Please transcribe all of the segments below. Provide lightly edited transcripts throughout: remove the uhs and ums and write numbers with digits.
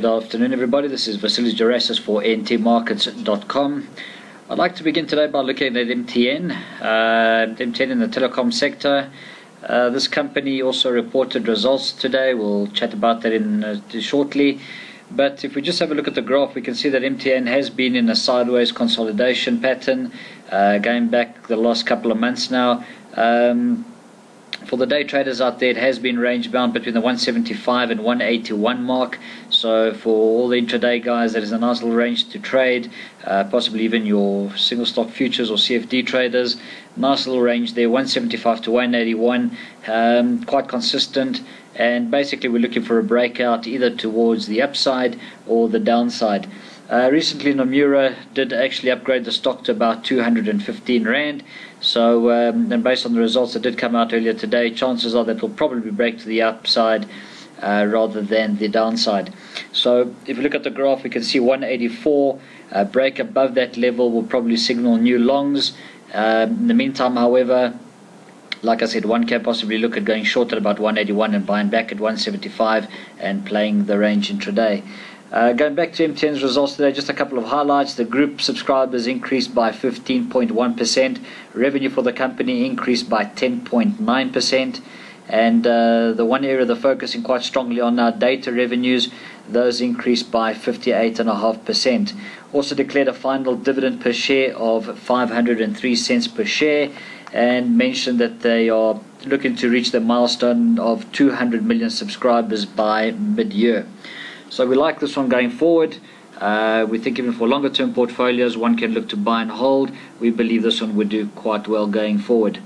afternoon, everybody. This is Vasilis Girasis for AMPLATS.com. I'd like to begin today by looking at MTN. MTN in the telecom sector. This company also reported results today. We'll chat about that shortly. But if we just have a look at the graph, we can see that MTN has been in a sideways consolidation pattern going back the last couple of months now. For the day traders out there, it has been range bound between the 175 and 181 mark. So for all the intraday guys, that is a nice little range to trade, possibly even your single stock futures or CFD traders. Nice little range there, 175 to 181, quite consistent. And basically we're looking for a breakout either towards the upside or the downside. Recently Nomura did actually upgrade the stock to about 215 Rand. So and based on the results that did come out earlier today, chances are that will probably break to the upside rather than the downside. So if you look at the graph, we can see 184, break above that level will probably signal new longs. In the meantime, however, like I said, one can possibly look at going short at about 181 and buying back at 175 and playing the range intraday. Going back to MTN's results today, just a couple of highlights. The group subscribers increased by 15.1%. Revenue for the company increased by 10.9%. And the one area they're focusing quite strongly on now, data revenues, those increased by 58.5%. Also declared a final dividend per share of 503 cents per share, and mentioned that they are looking to reach the milestone of 200 million subscribers by mid-year. So we like this one going forward. We think even for longer term portfolios, one can look to buy and hold. We believe this one would do quite well going forward.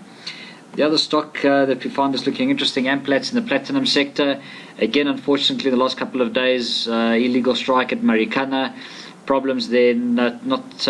The other stock that we found is looking interesting, AMPLATS in the platinum sector. Again, unfortunately, the last couple of days, illegal strike at Marikana. Problems there not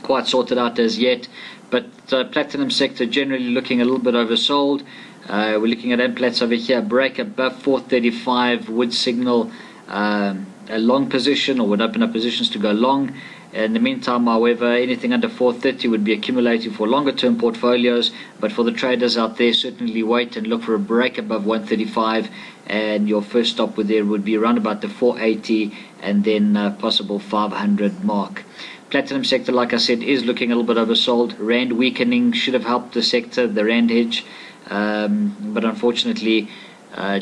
quite sorted out as yet. But platinum sector generally looking a little bit oversold. We're looking at AMPLATS over here. Break above 435 would signal a long position, or would open up positions to go long. In the meantime, however, anything under 430 would be accumulating for longer term portfolios. But for the traders out there, certainly wait and look for a break above 135, and your first stop with there would be around about the 480 and then possible 500 mark. Platinum sector, like I said, is looking a little bit oversold. Rand weakening should have helped the sector, the Rand hedge. But unfortunately,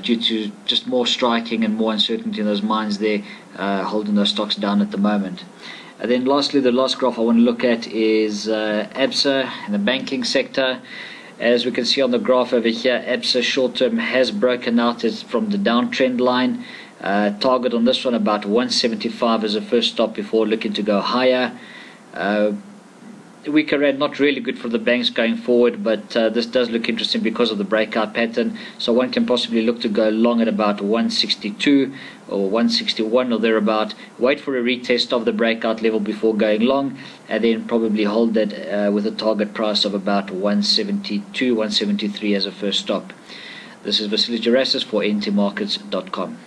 due to just more striking and more uncertainty in those mines there, holding those stocks down at the moment. And then lastly, the last graph I want to look at is ABSA in the banking sector. As we can see on the graph over here, ABSA short term has broken out from the downtrend line. Target on this one about 175 as a first stop before looking to go higher. Weaker rand, not really good for the banks going forward, but this does look interesting because of the breakout pattern. So one can possibly look to go long at about 162 or 161 or thereabout. Wait for a retest of the breakout level before going long, and then probably hold that with a target price of about 172, 173 as a first stop. This is Vasilis Girasis for AMPLATS.com.